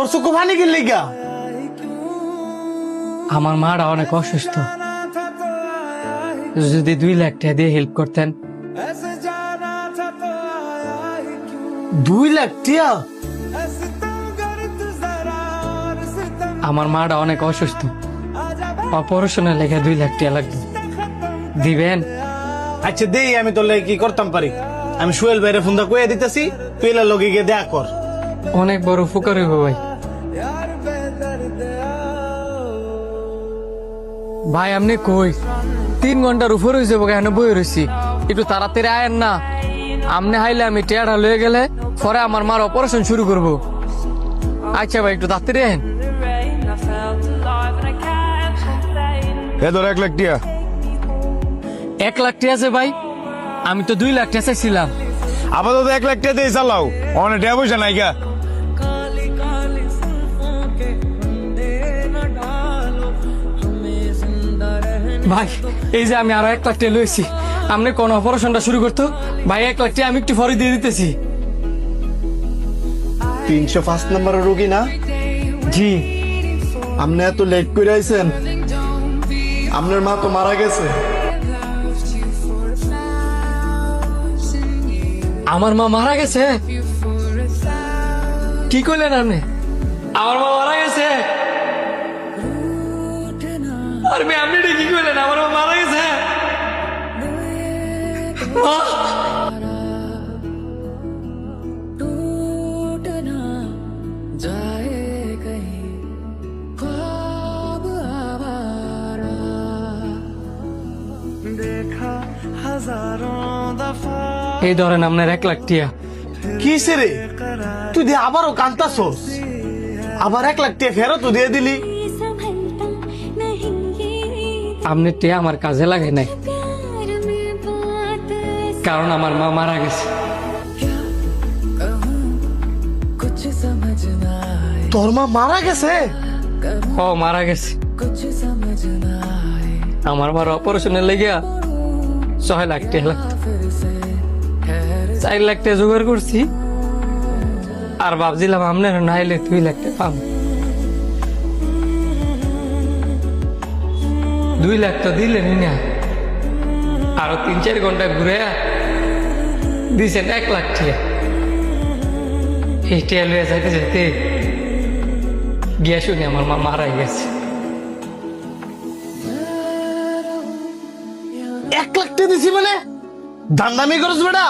তোর চোখে পানি কি লিগা? আমার মারা অনেক অসুস্থ, যদি 2 লাখ টাকা দিয়ে হেল্প করতেন। 2 লাখ টিয়া? আমার মাটা অনেক অসুস্থ, অপারেশনের লেগে 2 লাখ টাকা লাগবে, দিবেন? আচ্ছা দেই, আমি তোর লাগে কি করতাম পারি। আমি সোহেল ভাইরে ফোনটা কইয়া দিতেছি, তুই এলার লগে গিয়ে দেখা কর। অনেক বড় উপকার হইব ভাই। ভাই আপনি কই? 3 ঘন্টার উপর হয়ে যাবো, কেন বই রয়েছি, একটু তাড়াতাড়ি আয়েন না। আপনি হাইলে আমি টেয়ারা লয়ে গেলে পরে আমার মার অপারেশন শুরু করব। আচ্ছা ভাই একটু তাড়াতাড়ি আয়েন। এ ধর 1 লাখ টিয়া। 1 লাখ টাকা আছে ভাই? আমি তো 2 লাখ টাকা চাইছিলাম। আপাতত 1 লাখ টিয়া দিয়ে চালাও, অনেক টাকা পয়সা নাই গা। ভাই এই যে আমি আরো 1 লাখ টাকা লইছি, আপনি কোন অপারেশনটা শুরু করতো ভাই? 1 লাখ টাকা আমি একটু পরে দিয়ে দিতেছি। 305 নম্বরের রোগী না? জি। আপনি এত লেট করে আইছেন, আপনার মা তো মারা গেছে। আমার মা মারা গেছে? কি করলেন আপনি? আমার মা মারা গেছে? আর আপনি এটা কি করলেন? আমার মা মারা গেছে? মা! এই ধরেন আপনার 1 লাখ টিয়া। কিসে রে, তুই দিয়ে আবারও কান্তাছস? আবার 1 লাখ টাকা ফেরত দিয়ে দিলি? আপনি টিয়া আমার কাজে লাগে নাই, কারণ আমার মা মারা গেছে। তোর মা মারা গেছে? ও মারা গেছে। আমার মার অপারেশনের লেগে 6 লাখ টাকা লাগতো। 4 লাখ টাকা জোগাড় করছি, আর ভাবছিলাম আপনার নাইলে 2 লাখ টাকা পাবো। 2 লাখ তো দিলেনই না, আরো 3-4 ঘন্টা ঘুরে দিয়েছেন 1 লাখ টাকা। এই টাকা লইয়া যাইতে যাইতে গিয়া শুনি আমার মা মারা গেছে। 1 লাখ টাকা দিছি মানে দান্দামি করছ বেটা?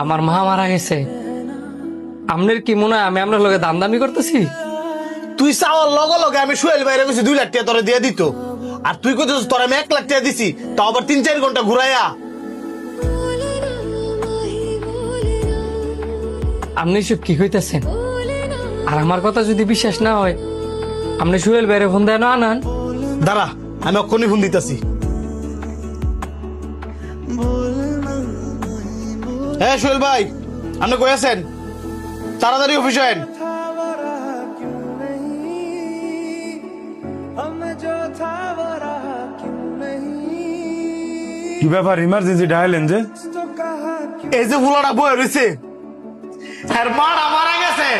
আমার মা মারা গেছে, আপনার কি মনে হয় আমি আপনার লগে দামদামি করতেছি? তুই চাওয়ার লগে লগে আমি সোহেল ভাইরে কইছি 2 লাখ টাকা তোরে দিয়ে দিত, আর তুই কইতেছিস তোর আমি 1 লাখ টাকা দিছি, তাও আবার 3-4 ঘন্টা ঘুরাইয়া। আপনি সব কি কইতেছেন? আর আমার কথা যদি বিশ্বাস না হয়, আপনি সোহেল ভাইরে ফোন দেন আনান। দাঁড়া, আমি অক্ষণই ফোন দিতেছি। হ্যাঁ সোহেল ভাই, আপনি কই আছেন? তাড়াতাড়ি অফিসে আইন। কি ব্যাপার, ইমার্জেন্সি ডায়ালেন যে? এই যে বুলাটা বয়ে রয়েছে, হ্যাঁ মারা মারা গেছে।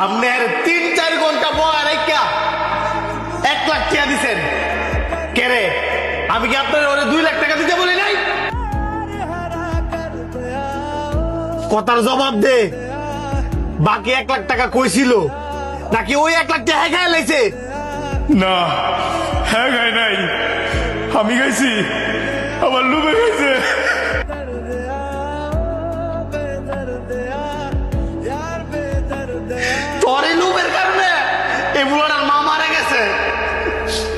আপনি 3-4 ঘন্টা বয়ে রেখা 1 লাখ টাকা দিছেন কে রে? আমি কি আপনার ওরে 2 লাখ টাকা দিতে বলি নাই? কথার জবাব দে। বাকি 1 লাখ টাকা কইছিল নাকি ওই 1 লাখ টাকা হ্যাঁ লাইছে? না, হ্যাঁ গাই নাই, আমি গাইছি, আমার লুবে গাইছে। তোর এই লোভের কারণে এই বুলাটার মা মারা গেছে,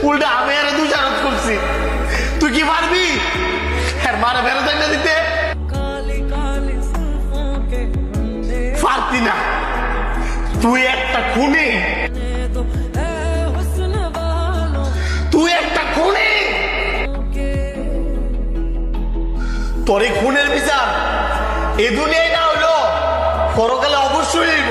উল্টা আমি আরে দুজারত করছি। তুই কি পারবি হ্যাঁ মারা ফেরত এনে দিতে? পারতি না, তুই একটা খুনি, তুই একটা খুনি। তোর এই খুনের বিচার এ দুনিয়ায় না হইলো পরকালে অবশ্যই হইব।